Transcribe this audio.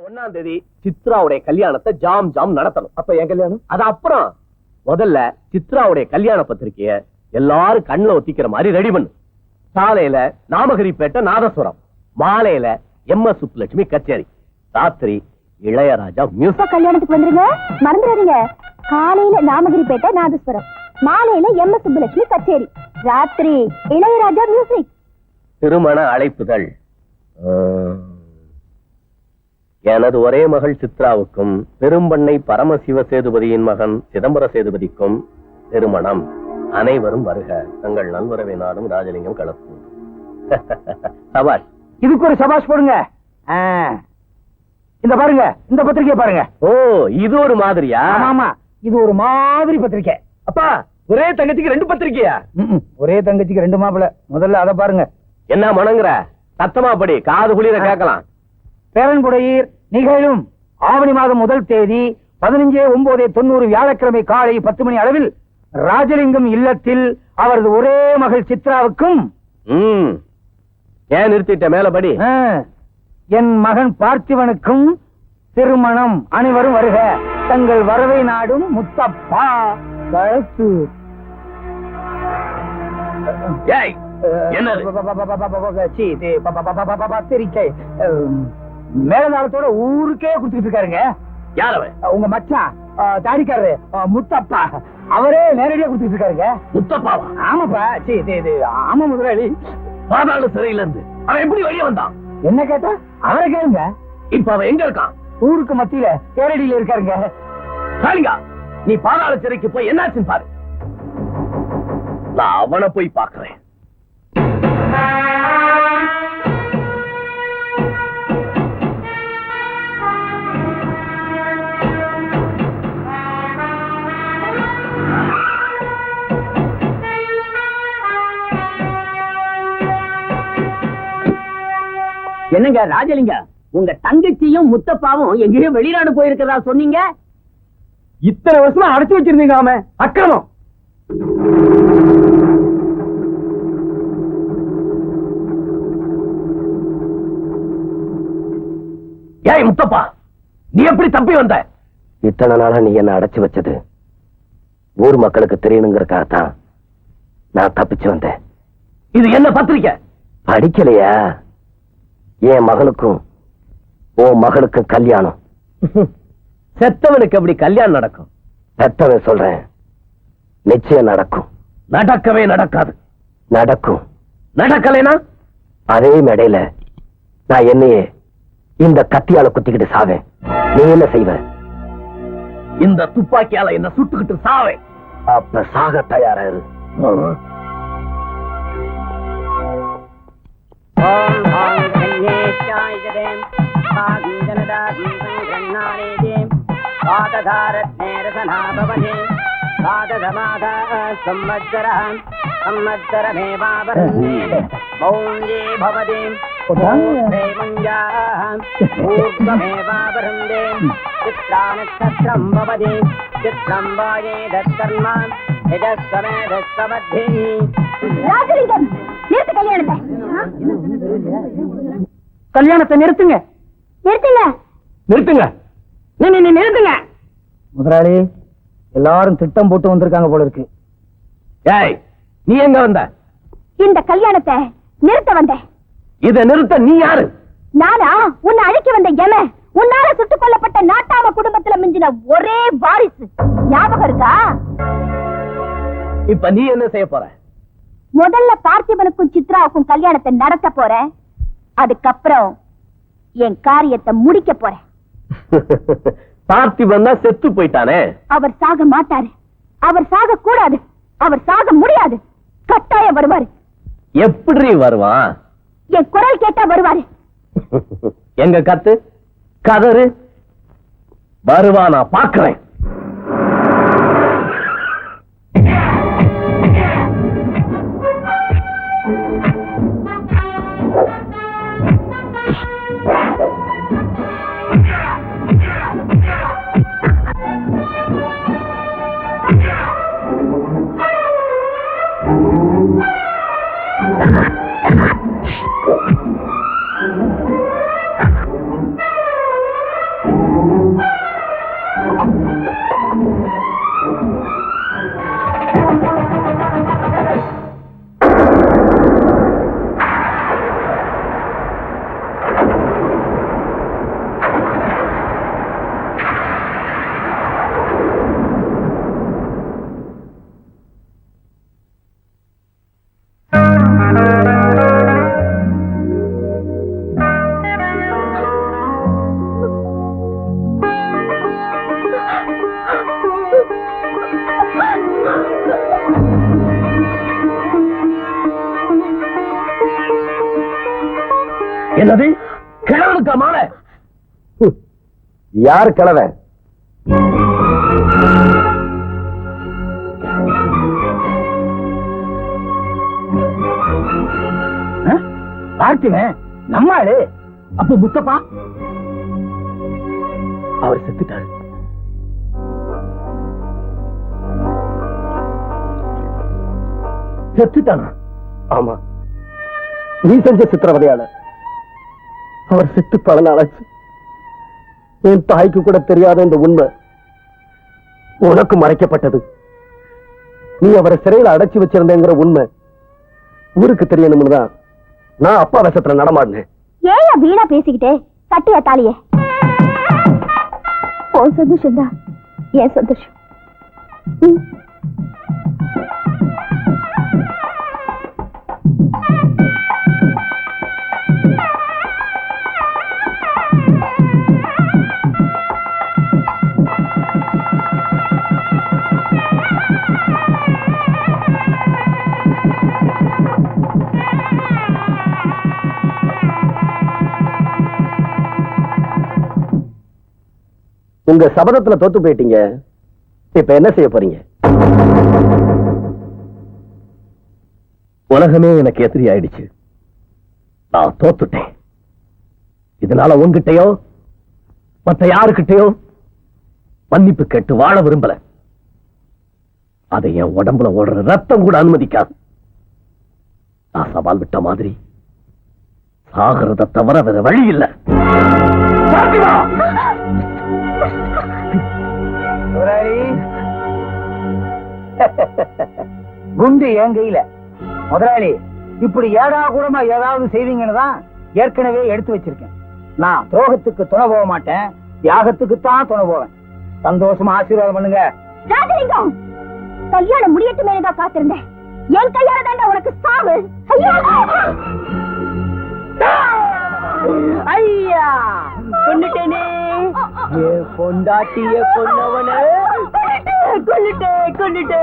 1ஆம் தேதி சித்ராவுடைய கல்யாணத்தை ஜாம் ஜாம் நடத்தணும். அப்ப என் கல்யாணம் அது அப்புறம். முதல்ல சித்ராவுடைய கல்யாண பத்திரிகைய எல்லாரும் கண்ணுல ஒத்திக்கிற மாதிரி ரெடி பண்ணு. காலையில நாமகிரிப்பேட்டை நாதஸ்வரம், மாலையில எம்.எஸ். சுப்புலட்சுமி கச்சேரி, ராத்திரி இளையராஜா மியூசிக். கல்யாணத்துக்கு வந்துருங்க, மறந்துடாதீங்க. காலையில நாமகிரிப்பேட்டை நாதஸ்வரம், மாலையில எம்.எஸ். சுப்புலட்சுமி கச்சேரி, ராத்திரி இளையராஜா மியூசிக். திருமண அழைப்புதல். எனது ஒரே மகள் சித்ராவுக்கும் பெரும்பண்ணை பரமசிவ சேதுபதியின் மகன் சிதம்பர சேதுபதிக்கும் திருமணம். அனைவரும் வருக. தங்கள் நல்வரவை நாடும் ராஜலிங்கம் களப்பு. சபாஷ். இதுக்கு ஒரு சபாஷ் போடுங்க. இந்த பாருங்க, இந்த பத்திரிகை பாருங்க. ஓ, இது ஒரு மாதிரியா? ஆமா, இது ஒரு மாதிரி பத்திரிகை. அப்பா, ஒரே தங்கச்சிக்கு 2 பத்திரிகையா? ஒரே தங்கச்சிக்கு 2 மாப்பிளை. முதல்ல அத பாருங்க. என்ன மணங்குற? சத்தமா படி, காது குளிர கேட்கலாம். பேரன்புடையீர் நிகழும் ஆவணி மாதம் 1 தேதி 15/9/90 வியாழக்கிழமை காலை 10 மணி அளவில் ராஜலிங்கம் இல்லத்தில் அவரது ஒரே மகள் சித்ராவுக்கும் ஏன் நிறுத்திட்ட? மேலபடி. என் மகன் பார்த்திவனுக்கும் திருமணம். அனைவரும் வருக. தங்கள் வரவை நாடும் முத்தப்பா கழுத்து. பத்திரிக்கை மேலதாரத்தோட ஊருக்கே குடுத்துட்டு இருக்காருங்க. யார் அவன்? உங்க மச்சான் தாடிக்காரரு முத்தப்பா. அவரே நேரடியா குடுத்துட்டு இருக்காருங்க. முத்தப்பாவா? ஆமாப்பா. ஆமா முதலாளி. பாதாள சிறையில இருந்து அவன் எப்படி வெளியே வந்தான்? என்ன கேட்டா அவரை கேளுங்க. இப்ப அவன் எங்க இருக்கான்? ஊருக்கு மத்தியில கேரடியில இருக்காருங்க. காளிங்கா, நீ பாதாள சிறைக்கு போய் என்னாச்சுன்னு பாரு. நான் அவனை போய் பாக்குறேன். என்னங்க ராஜலிங்க, உங்க தங்கச்சியும் முத்தப்பாவும் எங்கேயோ வெளிநாடு போயிருக்கிறதா சொன்னீங்க. இத்தனை வருஷமா அடைச்சு வச்சிருந்தீங்க. ஆமா, அக்கிரமம். ஏய் முத்தப்பா, நீ எப்படி தப்பி வந்த? இத்தனை நாளா நீ என்ன அடைச்சு வச்சது ஊர் மக்களுக்கு தெரியணுங்கிறதுக்காகத்தான் நான் தப்பிச்சு வந்தேன். இது என்ன பத்திரிக்கை? படிக்கலையா? என் மகனுக்கும் உன் மகளுக்கும் கல்யாணம். செத்தவனுக்கு எப்படி கல்யாணம் நடக்கும்? செத்தவன் சொல்றேன், நிச்சயம் நடக்கும். நடக்கவே நடக்காது. நடக்கும். நடக்கலைனா அதே மேடையில நான் என்னையே இந்த கத்தியால குத்திக்கிட்டு சாவேன். நீ என்ன செய்வ? இந்த துப்பாக்கியால என்ன சுட்டுக்கிட்டு சாவேன். அப்ப சாக தயாரா இரு. கல்யாணத்தை நிறுத்துங்க, நிறுத்துங்க, நிறுத்துங்க, நிறுத்துங்க. முதலாளி, எல்லாரும் திட்டம் போட்டு வந்திருக்காங்க போல இருக்கு. ஏய், நீ எங்க வந்த? இந்த கல்யாணத்தை நிறுத்த வந்தேன். இதை நிறுத்த நீ யாரு? நானா? உன்னை அழிக்க வந்த எம. உன்னால சுட்டுக் கொல்லப்பட்ட நாட்டாம குடும்பத்துல மிஞ்சின ஒரே வாரிசு. ஞாபகம் இருக்கா? இப்ப நீ என்ன செய்ய போற? முதல்ல பார்த்திபனுக்கும் சித்ராவுக்கும் கல்யாணத்தை நடத்த போறேன். அதுக்கப்புறம் என் காரியத்தை முடிக்க போறேன். பார்த்திபன் தான் செத்து போயிட்டானே. அவர் சாக மாட்டாரு. அவர் சாக கூடாது. அவர் சாக முடியாது. கட்டாயம் வருவாரு. எப்படி வருவான்? என் குரல் கேட்டா வருவாரு. எங்க கத்து, கதறு. வருவானா பாக்குறேன். என்னது கிழவனுக்கா மாலை? யார் கிழவன்? பார்த்துவேன் நம்மாளு. அப்ப முத்தப்பா அவர் செத்துட்டாரு. செத்துட்டானா? ஆமா, நீ செஞ்ச சித்திரவதையால அவர் செத்து பல நாளாச்சு. என் தாய்க்கு கூட தெரியாத இந்த உண்மை உனக்கு மறைக்கப்பட்டது. நீ அவரை சிறையில் அடைச்சு வச்சிருந்தேங்கிற உண்மை ஊருக்கு தெரியணும்னு தான் நான் அப்பா வேஷத்துல நடமாடினேன். ஏன் வீணா பேசிக்கிட்டே கட்டியா தாலிய? உன் சந்தோஷம் தான் என் சந்தோஷம். உங்க சபதத்துல தோத்து போயிட்டீங்க. இப்ப என்ன செய்ய போறீங்க? உலகமே எனக்கு எதிரி ஆயிடுச்சு. நான் தோத்துட்டேன். இதனால உங்ககிட்டயோ மற்ற யாருக்கிட்டயோ மன்னிப்பு கேட்டு வாழ விரும்பல. அதை என் உடம்புல ஓடுற ரத்தம் கூட அனுமதிக்காது. நான் சவால் விட்ட மாதிரி சாகிறத தவிர வேற வழி இல்லை. குண்டு என் கையில. முதலாளி, இப்படி ஏடா கூடமா ஏதாவது செய்வீங்கன்னு தான் ஏற்கனவே எடுத்து வச்சிருக்கேன். நான் துரோகத்துக்கு துணை போக மாட்டேன், தியாகத்துக்கு தான் துணை போவேன். சந்தோஷமா ஆசீர்வாதம் பண்ணுங்க. ராஜலிங்கம், கல்யாணம் முடியட்டு மேலதான் காத்திருந்தேன். என் கையால தான் உனக்கு சாவு. ஐயா கொண்டுட்டேனே, பொண்டாட்டிய கொன்னவன கொண்டுட்டே.